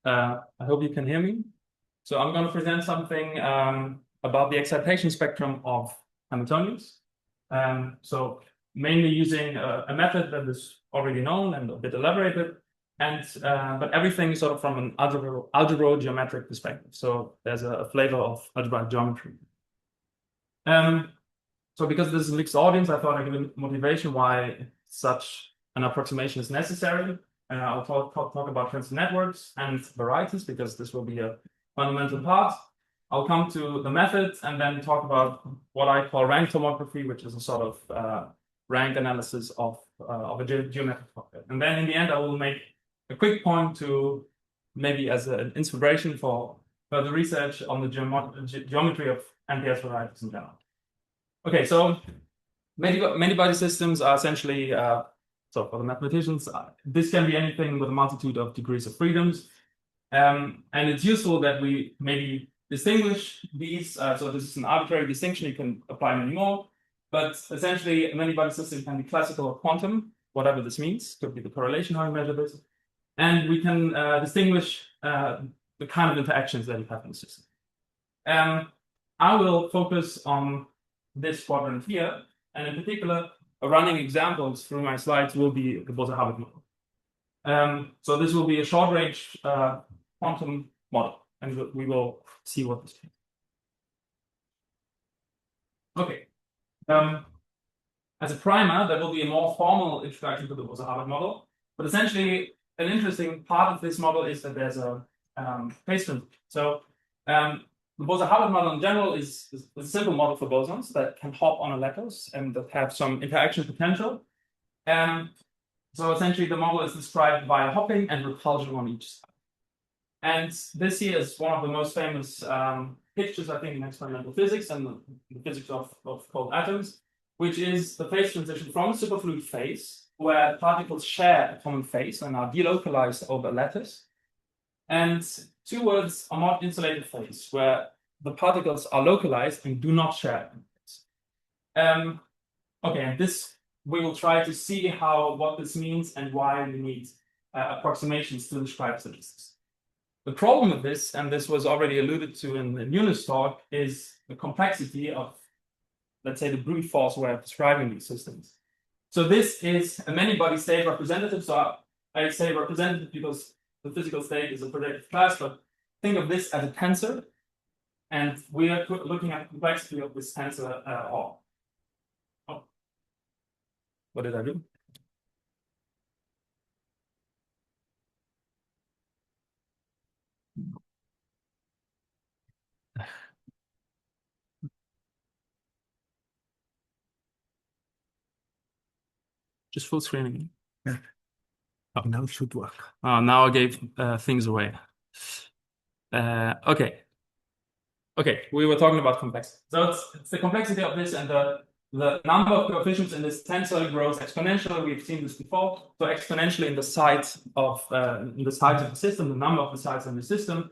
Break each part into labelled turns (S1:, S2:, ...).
S1: I hope you can hear me. So I'm going to present something about the excitation spectrum of Hamiltonians. So mainly using a method that is already known and a bit elaborated, and but everything is sort of from an algebra geometric perspective. So there's a flavor of algebraic geometry. So because this is a mixed audience, I thought I'd give a motivation why such an approximation is necessary. I'll talk about tensor networks and varieties because this will be a fundamental part. I'll come to the method and then talk about what I call rank tomography, which is a sort of rank analysis of a geometric object. And then in the end, I will make a quick point to maybe as an inspiration for further research on the geometry of MPS varieties in general. Okay, so many body systems are essentially, so for the mathematicians, this can be anything with a multitude of degrees of freedoms. And it's useful that we maybe distinguish these. So this is an arbitrary distinction, you can apply many more. But essentially, a many body system can be classical or quantum, whatever this means. Could be the correlation how you measure this. And we can distinguish the kind of interactions that you have in the system. I will focus on this quadrant here, and in particular, running examples through my slides will be the Bose-Harvard model. So this will be a short-range quantum model, and we will see what this means. Okay. As a primer, there will be a more formal introduction to the Bose-Harvard model, but essentially, an interesting part of this model is that there's a phase transition. So the Bose-Harvard model in general is a simple model for bosons that can hop on a lattice and that have some interaction potential. So essentially, the model is described by hopping and repulsion on each side. And this here is one of the most famous pictures, I think, in experimental physics and the physics of cold atoms, which is the phase transition from a superfluid phase, where particles share a common phase and are delocalized over a lattice, and towards a more insulated phase, where the particles are localized and do not share a phase. Okay, and this we will try to see what this means and why we need approximations to describe such systems. The problem with this, and this was already alluded to in Yunus' talk, is the complexity of, let's say, the brute force way of describing these systems. So this is a many-body state representative. So I say representative because the physical state is a projective class, but think of this as a tensor. And we are looking at the complexity of this tensor what did I do? Just full screening.
S2: Yeah. Oh, now it should work.
S1: Oh, now I gave things away. Okay. Okay, we were talking about complexity. So it's the complexity of this, and the number of coefficients in this tensor grows exponentially. We've seen this before. So exponentially in the size of the system, the number of the sides in the system.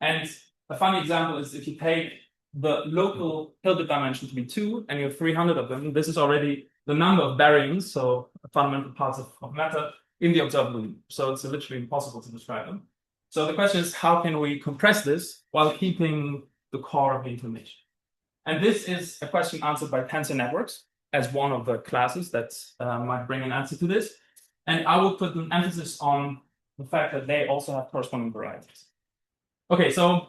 S1: And a funny example is if you take the local Hilbert dimension to be 2, and you have 300 of them, this is already the number of baryons, so fundamental parts of matter, in the observable universe. So it's literally impossible to describe them. So the question is, how can we compress this while keeping the core of the information? And this is a question answered by tensor networks as one of the classes that might bring an answer to this. And I will put an emphasis on the fact that they also have corresponding varieties. Okay, so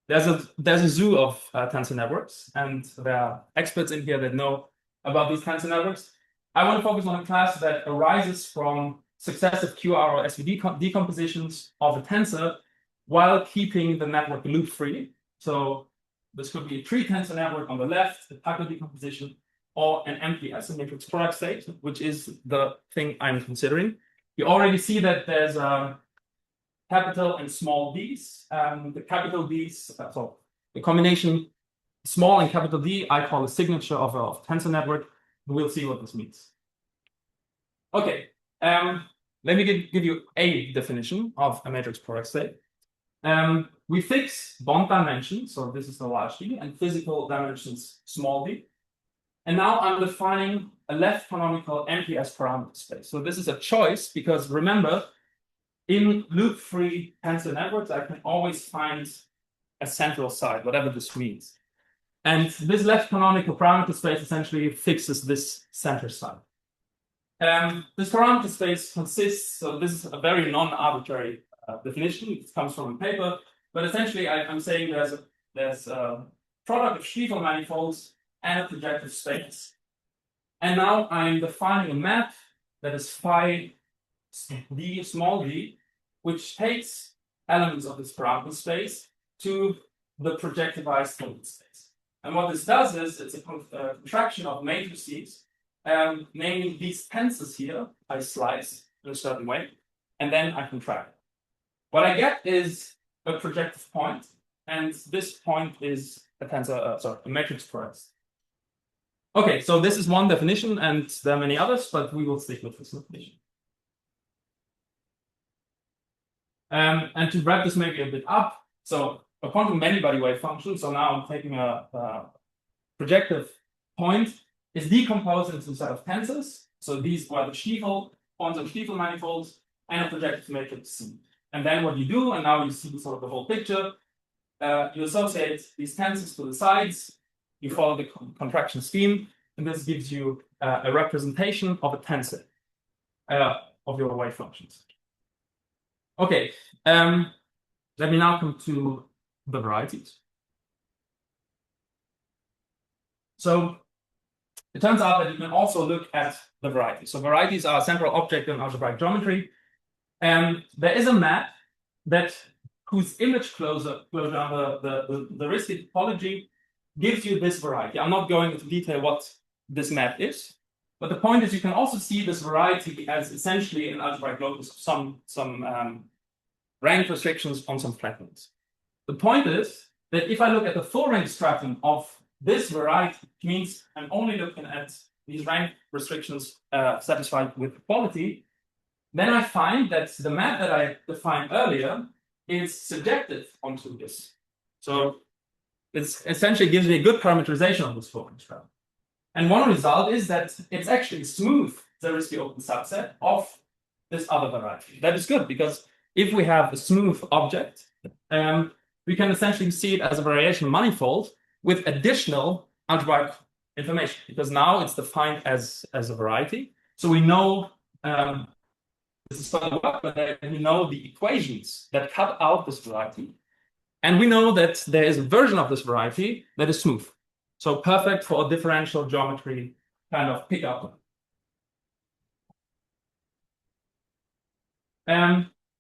S1: there's a zoo of tensor networks, and there are experts in here that know about these tensor networks. I want to focus on a class that arises from successive QR or SVD decompositions of a tensor while keeping the network loop free. So this could be a tree tensor network on the left, a Taco decomposition, or an MPS, a matrix product state, which is the thing I'm considering. You already see that there's capital and small d's. The capital d's, so the combination small and capital D, I call a signature of a tensor network. We'll see what this means. Okay, let me give you a definition of a matrix product state. We fix bond dimensions, so this is the large D, and physical dimensions, small d. And now I'm defining a left canonical MPS parameter space. So this is a choice because remember, in loop-free tensor networks, I can always find a central side, whatever this means. And this left canonical parameter space essentially fixes this center side. This parameter space consists, so this is a very non-arbitrary definition. It comes from a paper, but essentially I'm saying there's a product of Stiefel manifolds and a projective space. And now I'm defining a map that is phi d, small d, which takes elements of this parameter space to the projectivized Hilbert space. And what this does is it's a contraction of matrices, namely these tensors here, I slice in a certain way, and then I contract. What I get is a projective point, and this point is a tensor, a matrix for us. Okay, so this is one definition, and there are many others, but we will stick with this definition. And to wrap this maybe a bit up, so a quantum many-body wave function, so now I'm taking a projective point, is decomposed into a set of tensors. So these are the Stiefel points of Stiefel manifolds and a projective matrix C. And then what you do, and now you see sort of the whole picture, you associate these tensors to the sides, you follow the contraction scheme, and this gives you a representation of a tensor of your wave functions. Okay, let me now come to the varieties. So it turns out that you can also look at the varieties. So varieties are a central object in algebraic geometry. And there is a map whose image closure under the risky topology gives you this variety. I'm not going into detail what this map is, but the point is you can also see this variety as essentially an algebraic locus of some rank restrictions on some flatlands. The point is that if I look at the full rank stratum of this variety, it means I'm only looking at these rank restrictions satisfied with quality, then I find that the map that I defined earlier is surjective onto this. So it essentially gives me a good parameterization of this full rank stratum. And one result is that it's actually smooth Zariski open subset of this other variety. That is good because if we have a smooth object, we can essentially see it as a variation manifold with additional algebraic information, because now it's defined as a variety. So we know this is further work, but we know the equations that cut out this variety. And we know that there is a version of this variety that is smooth. So perfect for a differential geometry kind of pickup.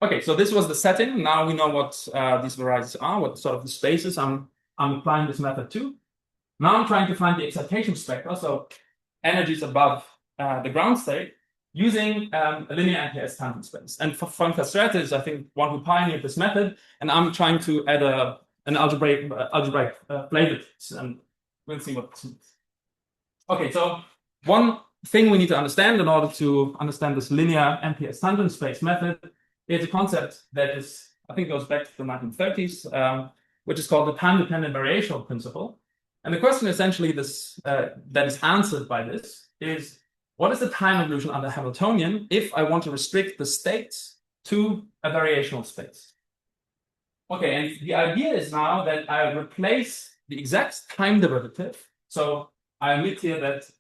S1: Okay, so this was the setting. Now we know what these varieties are, what sort of the spaces I'm applying this method to. Now I'm trying to find the excitation spectra, so energies above the ground state, using a linear MPS tangent space. And for Frank Castrati is, I think, one who pioneered this method, and I'm trying to add an algebraic flavor, and we'll see what this means. Okay, so one thing we need to understand in order to understand this linear MPS tangent space method is a concept that is, I think, goes back to the 1930s, which is called the time-dependent variational principle. And the question essentially that is answered by this is, what is the time evolution under Hamiltonian if I want to restrict the states to a variational space? Okay, and the idea is now that I replace the exact time derivative. So I omit here that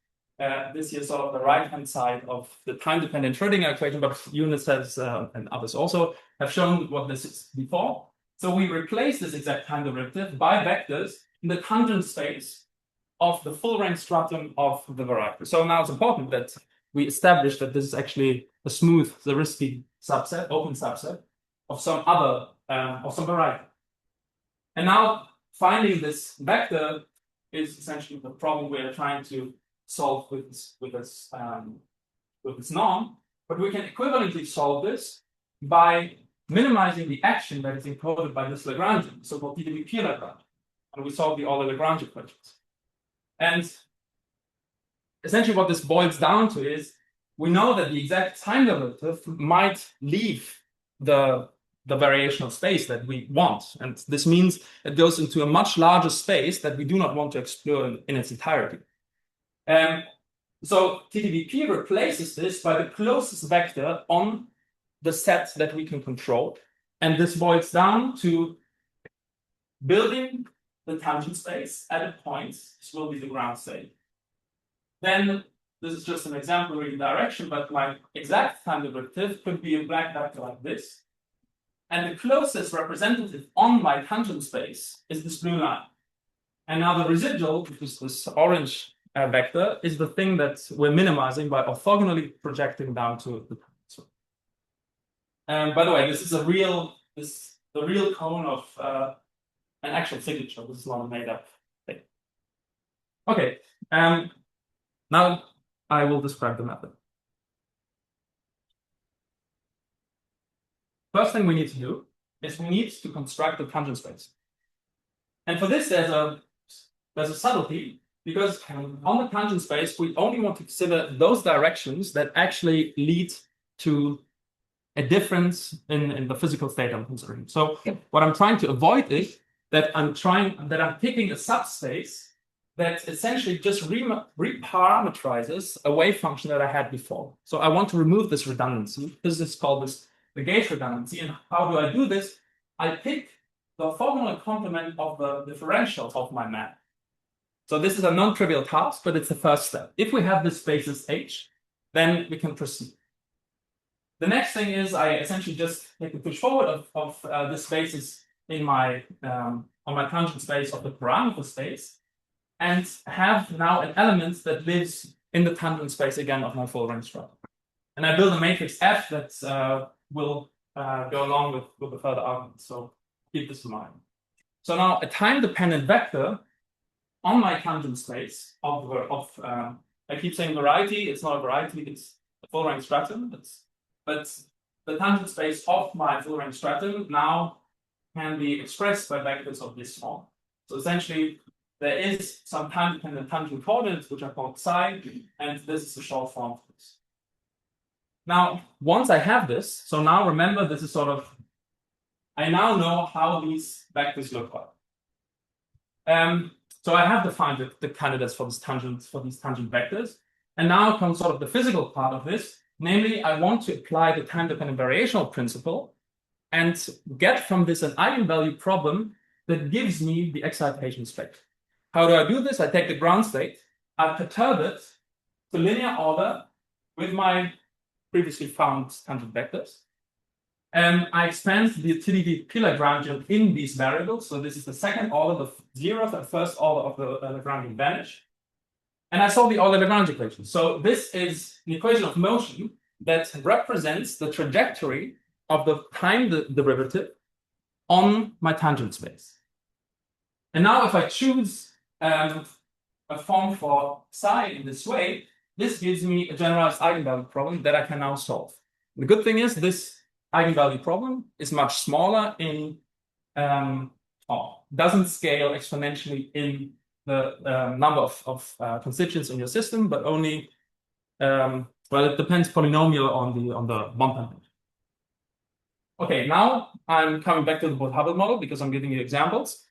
S1: this is sort of the right-hand side of the time-dependent Schrödinger equation, but Unicells and others also have shown what this is before. So we replace this exact time derivative by vectors in the tangent space of the full rank stratum of the variety. So now it's important that we establish that this is actually a smooth Zariski subset, open subset of some other of some variety. And now finding this vector is essentially the problem we are trying to solve with this norm. But we can equivalently solve this by minimizing the action that is encoded by this Lagrangian, so-called TDP Lagrange. And we solve the Euler Lagrange equations. And essentially what this boils down to is we know that the exact time derivative might leave the variational space that we want. And this means it goes into a much larger space that we do not want to explore in its entirety. So TDVP replaces this by the closest vector on the set that we can control. And this boils down to building the tangent space at a point. This will be the ground state. Then this is just an exemplary direction, but my exact time derivative could be a black vector like this. And the closest representative on my tangent space is this blue line. And now the residual, which is this orange vector, is the thing that we're minimizing by orthogonally projecting down to the tangent. By the way, this is the real cone of an actual signature. This is not a made-up thing. Okay. Now I will describe the method. First thing we need to do is we need to construct a tangent space. And for this, there's a subtlety, because on the tangent space, we only want to consider those directions that actually lead to a difference in the physical state I'm considering. So what I'm trying to avoid is that I'm picking a subspace that essentially just reparametrizes a wave function that I had before. So I want to remove this redundancy. This is called the gauge redundancy. And how do I do this? I pick the orthogonal complement of the differential of my map. So this is a non-trivial task, but it's the first step. If we have this space as H, then we can proceed. The next thing is I essentially just take the push forward of the spaces in my on my tangent space of the parameter space, and have now an element that lives in the tangent space again of my full range structure. And I build a matrix F that will go along with the further arguments. So keep this in mind. So now a time-dependent vector on my tangent space of I keep saying variety. It's not a variety. It's a full range stratum. But the tangent space of my full range stratum now can be expressed by vectors of this form. So essentially, there is some time-dependent tangent coordinates, which are called psi, and this is the short form of this. Now, once I have this, so now remember, this is sort of, I now know how these vectors look like. So I have defined the candidates for these tangent vectors, and now comes sort of the physical part of this. Namely, I want to apply the time-dependent variational principle and get from this an eigenvalue problem that gives me the excitation spectrum. How do I do this? I take the ground state, I perturb it to linear order with my previously found tangent vectors. And I expand the utility pillar Lagrangian in these variables. So this is the second order, the zeroth and first order of the Lagrangian vanish. And I solve the Euler-Lagrange equation. So this is an equation of motion that represents the trajectory of the time derivative on my tangent space. And now if I choose a form for psi in this way, this gives me a generalized eigenvalue problem that I can now solve. The good thing is this eigenvalue problem is much smaller in, doesn't scale exponentially in the number of constituents in your system, but only, well, it depends polynomial on the Bond. Okay, now I'm coming back to the Bose-Hubbard model because I'm giving you examples.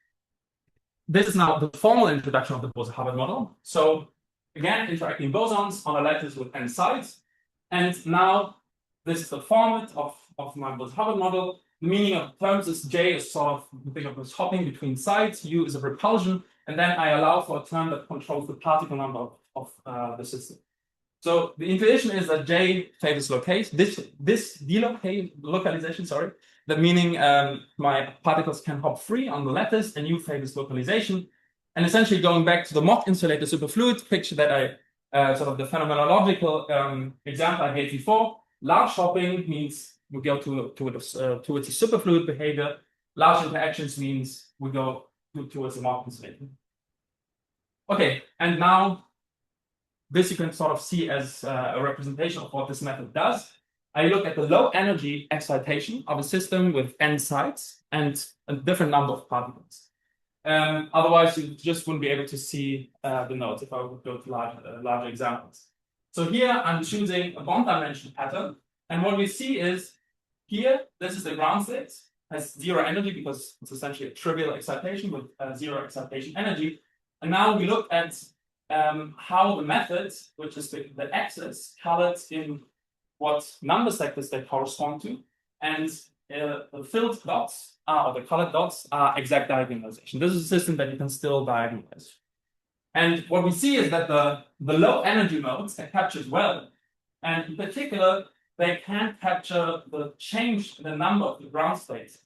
S1: This is now the formal introduction of the Bose-Hubbard model. So again, interacting bosons on a lattice with n sides. And now this is the format of my Bose-Hubbard model. The meaning of the terms is J is sort of, think of this hopping between sides, U is a repulsion, and then I allow for a term that controls the particle number of the system. So the intuition is that J favors location, this delocalization, sorry, that meaning my particles can hop free on the lattice, and U favors localization. And essentially going back to the mock insulator superfluid picture that I, sort of the phenomenological example I gave before, large hopping means we go towards the superfluid behavior. Large interactions means we go towards the mock insulator. Okay, and now this you can sort of see as a representation of what this method does. I look at the low energy excitation of a system with n sides and a different number of particles. Otherwise, you just wouldn't be able to see the nodes if I would go to larger examples. So here I'm choosing a bond dimension pattern. And what we see is here, this is the ground state, has zero energy because it's essentially a trivial excitation with zero excitation energy. And now we look at how the method, which is the axis, colored in what number sectors they correspond to, and the filled dots or the colored dots are exact diagonalization. This is a system that you can still diagonalize. And what we see is that the low energy modes are captured well, and in particular, they can capture the change in the number of the ground states,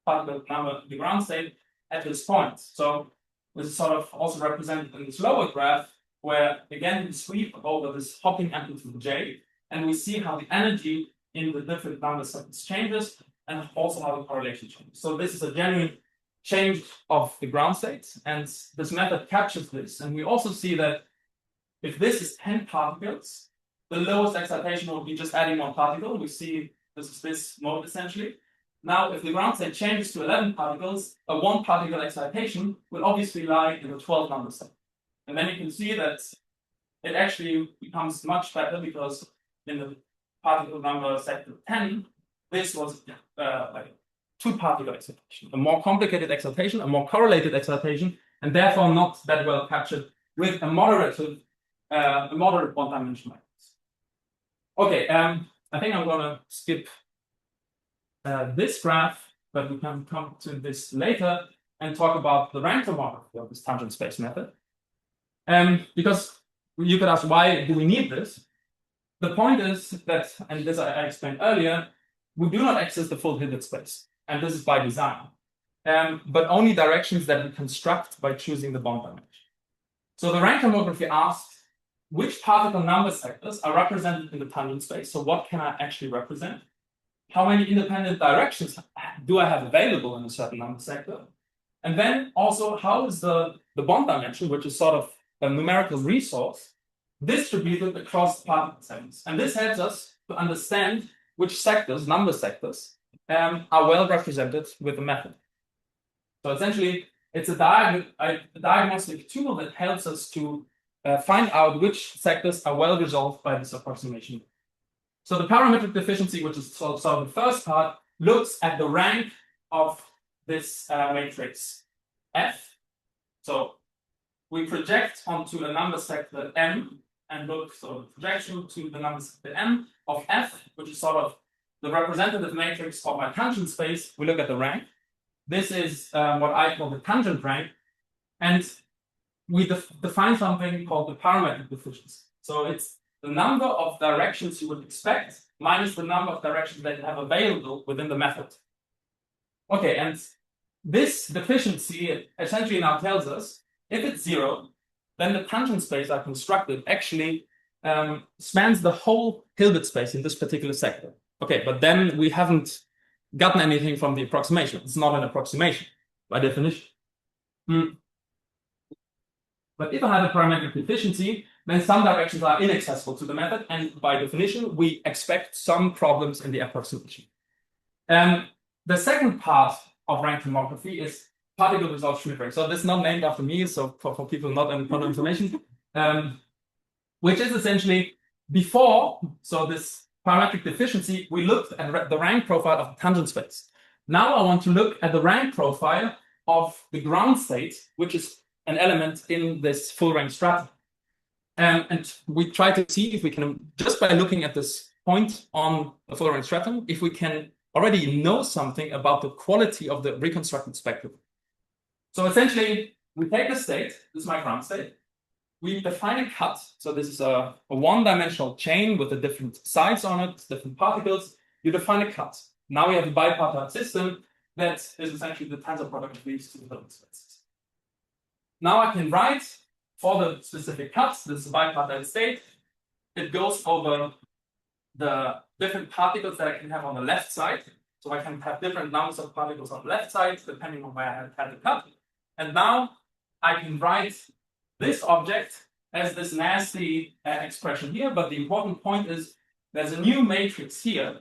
S1: particle number of the ground state at this point. So this is sort of also represented in this lower graph, where again we sweep over this hopping amplitude J, and we see how the energy in the different number sectors changes, and also how the correlation changes. So this is a genuine change of the ground states, and this method captures this. And we also see that if this is 10 particles, the lowest excitation will be just adding one particle. We see this is this mode essentially. Now, if the ground state changes to 11 particles, a one particle excitation will obviously lie in the 12 number set. And then you can see that it actually becomes much better, because in the particle number sector 10, this was like two particle excitation, a more complicated excitation, a more correlated excitation, and therefore not that well captured with a moderate one-dimensional. Okay, I think I'm going to skip this graph, but we can come to this later and talk about the rank tomography of this tangent space method. Because you could ask, why do we need this? The point is that, and this I explained earlier, we do not access the full Hilbert space, and this is by design, but only directions that we construct by choosing the bond dimension. So the rank tomography asks which particle number sectors are represented in the tangent space. So what can I actually represent? How many independent directions do I have available in a certain number sector? And then also, how is the bond dimension, which is sort of a numerical resource, distributed across particle segments? And this helps us to understand which sectors, number sectors, are well represented with the method. So essentially, it's a diagnostic tool that helps us to find out which sectors are well resolved by this approximation. So the parametric deficiency, which is sort of the first part, looks at the rank of this matrix F. So we project onto a number sector M and look, so the projection to the number sector M of F, which is sort of the representative matrix of my tangent space. We look at the rank. This is what I call the tangent rank. And we define something called the parametric deficiency. So it's the number of directions you would expect minus the number of directions that you have available within the method. Okay, and this deficiency essentially now tells us if it's 0, then the tangent space I constructed actually spans the whole Hilbert space in this particular sector. Okay, but then we haven't gotten anything from the approximation. It's not an approximation by definition. But if I have a parametric deficiency, then some directions are inaccessible to the method, and by definition, we expect some problems in the approximation. The second part of rank tomography is particle result SCHMIDT rank. So this is not named after me, so for people not in quantum information, which is essentially before, so this parametric deficiency, we looked at the rank profile of the tangent space. Now I want to look at the rank profile of the ground state, which is an element in this full rank stratum. And we try to see if we can, just by looking at this point on the full rank stratum, if we can already know something about the quality of the reconstructed spectrum. So essentially, we take the state, this is my ground state, we define a cut. So this is a one-dimensional chain with the different sides on it, different particles. You define a cut. Now we have a bipartite system that is essentially the tensor product of these two Hilbert spaces. Now I can write for the specific cuts, this is a bipartite state. It goes over the different particles that I can have on the left side. So I can have different numbers of particles on the left side, depending on where I have had the cut. And now I can write this object as this nasty expression here. But the important point is there's a new matrix here.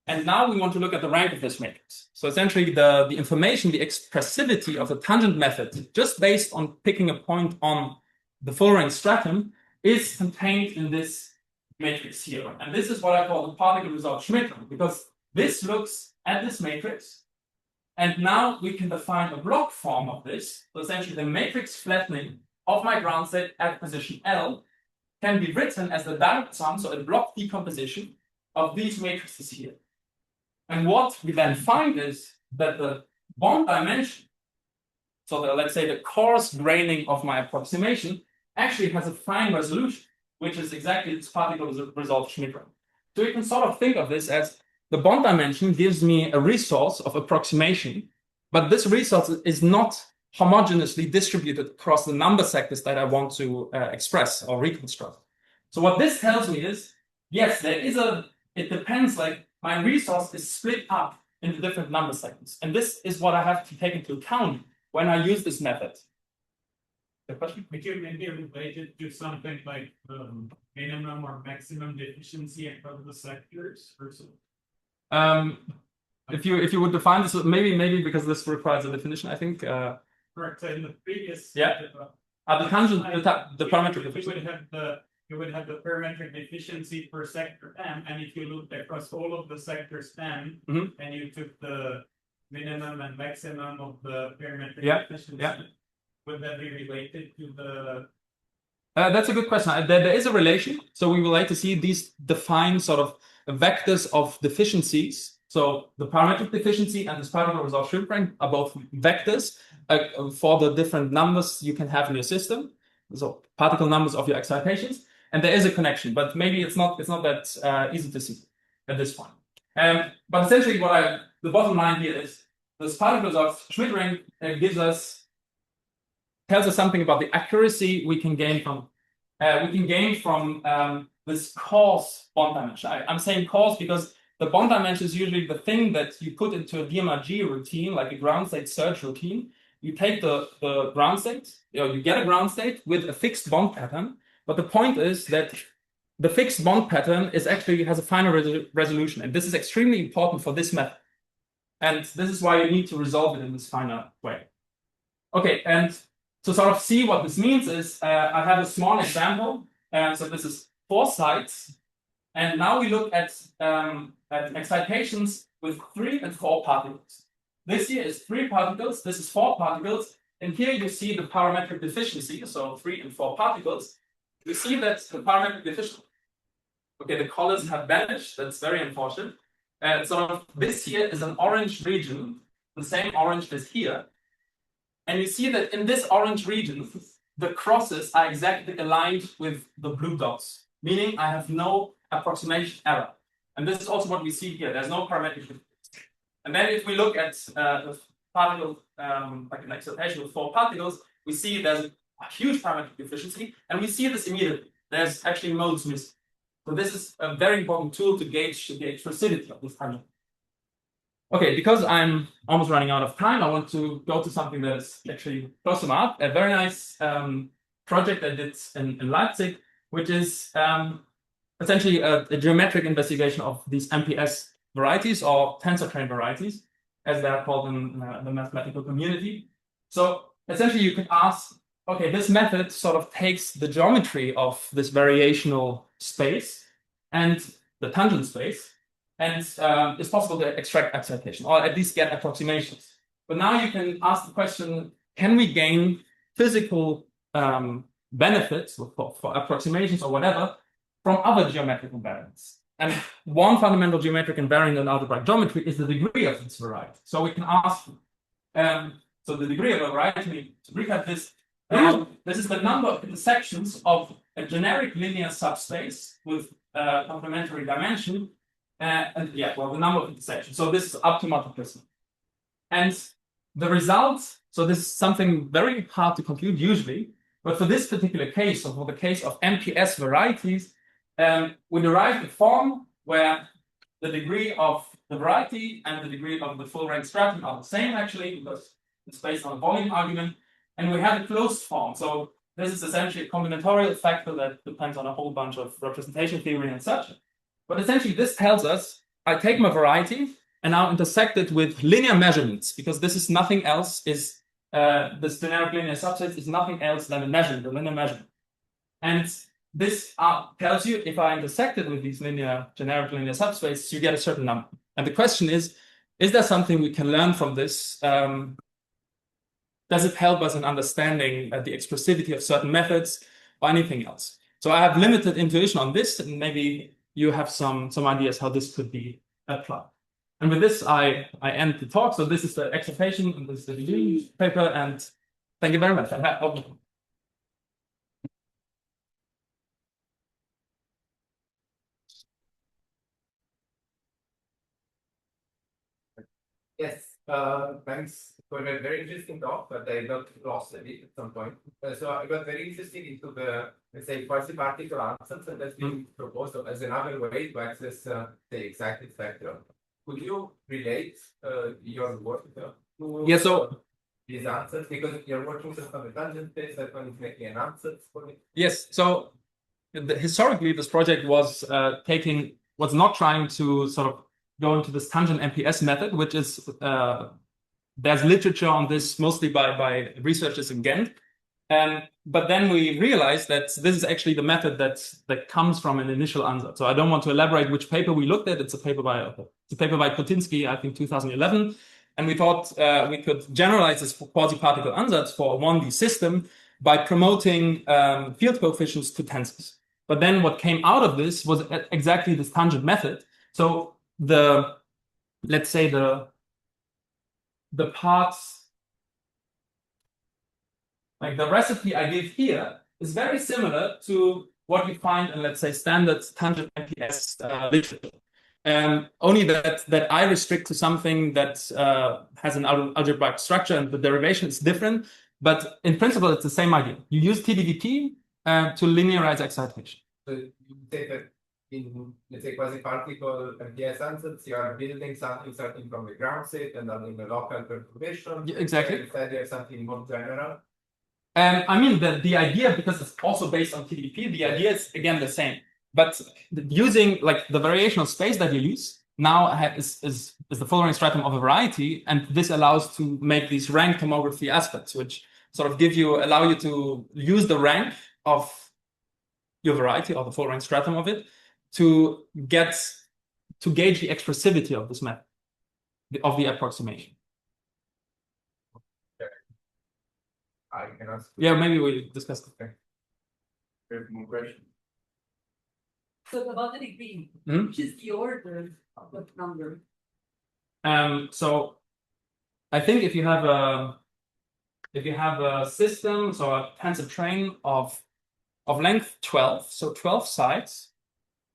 S1: And now we want to look at the rank of this matrix. So essentially the information, the expressivity of the tangent method, just based on picking a point on the full rank stratum, is contained in this matrix here. And this is what I call the particle result SCHMIDT rank, because this looks at this matrix. And now we can define a block form of this. So essentially the matrix flattening of my ground state at position L can be written as the direct sum, so a block decomposition of these matrices here. And what we then find is that the bond dimension, so let's say the coarse graining of my approximation, actually has a fine resolution, which is exactly this particle resolved SCHMIDT ring. So you can sort of think of this as the bond dimension gives me a resource of approximation, but this resource is not homogeneously distributed across the number sectors that I want to express or reconstruct. So what this tells me is, yes, it depends, like my resource is split up into different number sectors. And this is what I have to take into account when I use this method. The question?
S3: Would you maybe relate it to something like minimum or maximum deficiency across the sectors or something?
S1: If you would define this, maybe because this requires a definition, I think.
S3: Correct. So in the previous,
S1: the tangent, the parametric efficiency.
S3: You would have the parametric deficiency per sector M, and if you looked across all of the sectors M, and you took the minimum and maximum of the parametric efficiency, would that be related to the?
S1: That's a good question. There is a relation. So we would like to see these defined sort of vectors of deficiencies. So the parametric deficiency and this particle resolved SCHMIDT ring are both vectors for the different numbers you can have in your system. So particle numbers of your excitations. And there is a connection, but maybe it's not that easy to see at this point. But essentially, the bottom line here is this particle resolved SCHMIDT ring tells us something about the accuracy we can gain from this coarse bond dimension. I'm saying coarse because the bond dimension is usually the thing that you put into a DMRG routine, like a ground state search routine. You take the ground state, you get a ground state with a fixed bond pattern. But the point is that the fixed bond pattern has a finer resolution, and this is extremely important for this method. And this is why you need to resolve it in this finer way. Okay, and to sort of see what this means is I have a small example. So this is 4 sites, and now we look at excitations with 3 and 4 particles. This here is 3 particles. This is 4 particles, and here you see the parametric deficiency. So 3 and 4 particles. You see that the parametric deficiency. Okay, the colors have vanished. That's very unfortunate. And so this here is an orange region, the same orange as here. And you see that in this orange region, the crosses are exactly aligned with the blue dots, meaning I have no approximation error. And this is also what we see here. There's no parametric deficiency. And then if we look at the particle, like an excitation with 4 particles, we see there's a huge parametric deficiency, and we see this immediately. There's actually modes missing. So this is a very important tool to gauge the lucidity of this tangent. Okay, because I'm almost running out of time, I want to go to something that's actually close to my heart. A very nice project I did in Leipzig, which is essentially a geometric investigation of these MPS varieties, or tensor train varieties, as they are called in the mathematical community. So essentially you can ask, okay, this method sort of takes the geometry of this variational space and the tangent space, and it's possible to extract excitation, or at least get approximations. But now you can ask the question, can we gain physical benefits for approximations or whatever from other geometric invariants? And one fundamental geometric invariant in algebraic geometry is the degree of its variety. So we can ask, so the degree of a variety, to recap this, this is the number of intersections of a generic linear subspace with complementary dimension, the number of intersections. So this is up to multiplicity. And the result, so this is something very hard to compute usually, but for this particular case, or for the case of MPS varieties, we derive a form where the degree of the variety and the degree of the full rank stratum are the same, actually, because it's based on a volume argument. And we have a closed form. So this is essentially a combinatorial factor that depends on a whole bunch of representation theory and such. But essentially, this tells us I take my variety and now intersect it with linear measurements, because this is nothing else, this generic linear subspace is nothing else than a measurement, a linear measurement. And this tells you if I intersect it with these generic linear subspaces, you get a certain number. And the question is there something we can learn from this? Does it help us in understanding the expressivity of certain methods or anything else? So I have limited intuition on this, and maybe you have some ideas how this could be applied. And with this, I end the talk. So this is the excitation, and this is the degree paper, and thank you very much.
S4: Yes, thanks for a very interesting talk, but I got lost a bit at some point. So I got very interested into the, let's say, quasi-particle answers that has been proposed as another way to access the excited spectrum. Could you relate your work to these answers? Because you're working just on the tangent space, that one is making an answer for it.
S1: Yes, so historically, this project was was not trying to sort of go into this tangent MPS method, which is there's literature on this mostly by researchers in Ghent. But then we realized that this is actually the method that comes from an initial answer. So I don't want to elaborate which paper we looked at. It's a paper by Kotinsky, I think 2011. And we thought we could generalize this quasi-particle ansatz for a 1D system by promoting field coefficients to tensors. But then what came out of this was exactly this tangent method. So let's say the parts, like the recipe I give here, is very similar to what you find in, let's say, standard tangent MPS literature. Only that I restrict to something that has an algebraic structure, and the derivation is different. But in principle, it's the same idea. You use TDVP to linearize excitation.
S4: So you say that in, let's say, quasi-particle MPS answers, you are building something starting from the ground state and then in the local perturbation.
S1: Yeah, exactly.
S4: Instead, there's something more general.
S1: I mean, the idea, because it's also based on TDP, the idea is again the same. But using like the variational space that you use now is the full-rank stratum of a variety, and this allows to make these rank tomography aspects, which sort of allow you to use the rank of your variety or the full-rank stratum of it to gauge the expressivity of this method, of the approximation.
S4: I can ask.
S1: Yeah, maybe we discuss it.
S4: Okay. We have more questions.
S5: So about the degree, which is the order of the number?
S1: So I think if you have a system, so a tensor train of length 12, so 12 sides,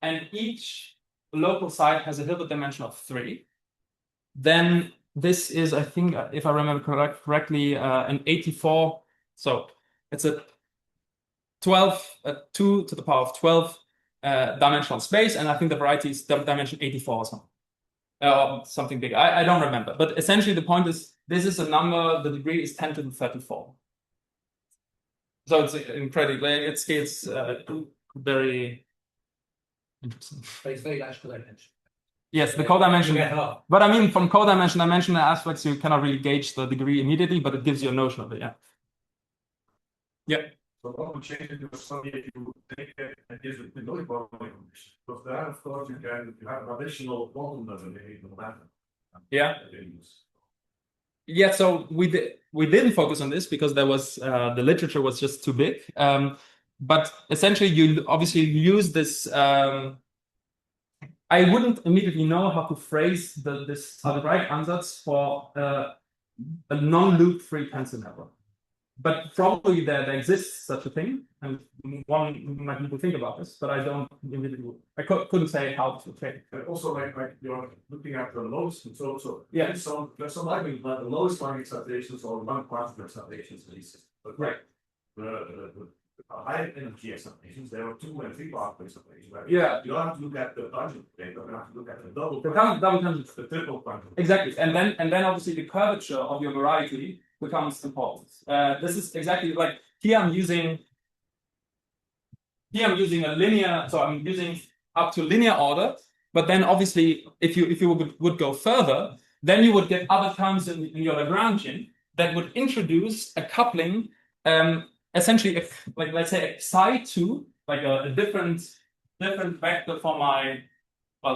S1: and each local side has a Hilbert dimension of 3, then this is, I think, if I remember correctly, an 84. So it's a 2 to the power of 12 dimensional space, and I think the variety is dimension 84 or something. Something big. I don't remember. But essentially the point is, this is a number, the degree is 10 to the 34. So it's incredible. It scales very interesting.
S2: But it's very large codimension.
S1: Yes, the codimension. But I mean, from codimensional aspects, you cannot really gauge the degree immediately, but it gives you a notion of it. Yeah. Yeah.
S6: So what would change in your study if you take it and use it in the condition? Because there, of course, you have additional quantum level in the matter.
S1: Yeah. Yeah. So we didn't focus on this because there was the literature was just too big. But essentially, you obviously use this. I wouldn't immediately know how to phrase this algebraic ansatz for a non-loop free tensor network. But probably there exists such a thing, and one might need to think about this, but I don't immediately. I couldn't say how to take.
S6: And also, like you're looking at the lowest, so
S1: yeah.
S6: There's some argument that the lowest line excitations or one quantum excitations at least. But
S1: right.
S6: The high energy excitations, there are 2 and 3 particle excitations. Right?
S1: Yeah.
S6: You don't have to look at the tangent data, you have to look at the double.
S1: Double tangent.
S6: The triple quantum.
S1: Exactly, and then obviously the curvature of your variety becomes important. This is exactly like here I'm using a linear, so I'm using up to linear order, but then obviously if you would go further, then you would get other terms in your Lagrangian that would introduce a coupling, essentially like let's say psi2, like a different vector for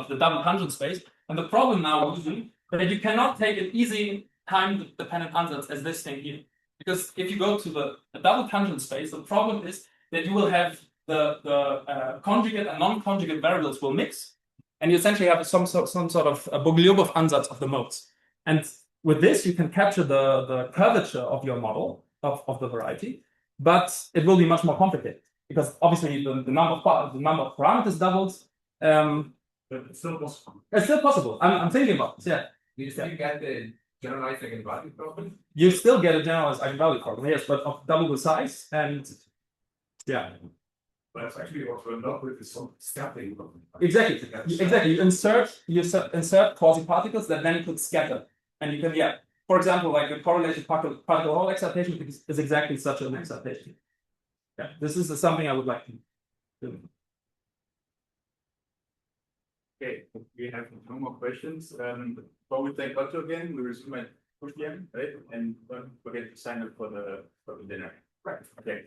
S1: the double tangent space. And the problem now is that you cannot take an easy time-dependent ansatz as this thing here. Because if you go to the double tangent space, the problem is that you will have the conjugate and non-conjugate variables will mix, and you essentially have some sort of a Bogoliubov ansatz of the modes. And with this, you can capture the curvature of your model of the variety, but it will be much more complicated because obviously the number of parameters doubles.
S6: But it's still possible.
S1: It's still possible. I'm thinking about it. Yeah.
S4: You still get the generalized eigenvalue problem.
S1: You still get a generalized eigenvalue problem, yes, but of double the size and yeah.
S6: But it's actually what we're not with is some scattering problem.
S1: Exactly. You insert quasi-particles that then could scatter. And you can, yeah. For example, like the correlated particle Hall excitation is exactly such an excitation. Yeah, this is something I would like to do.
S6: Okay, we have no more questions. Before we take Otto again, we resume at 4 p.m. right? And don't forget to sign up for the dinner. Right. Okay.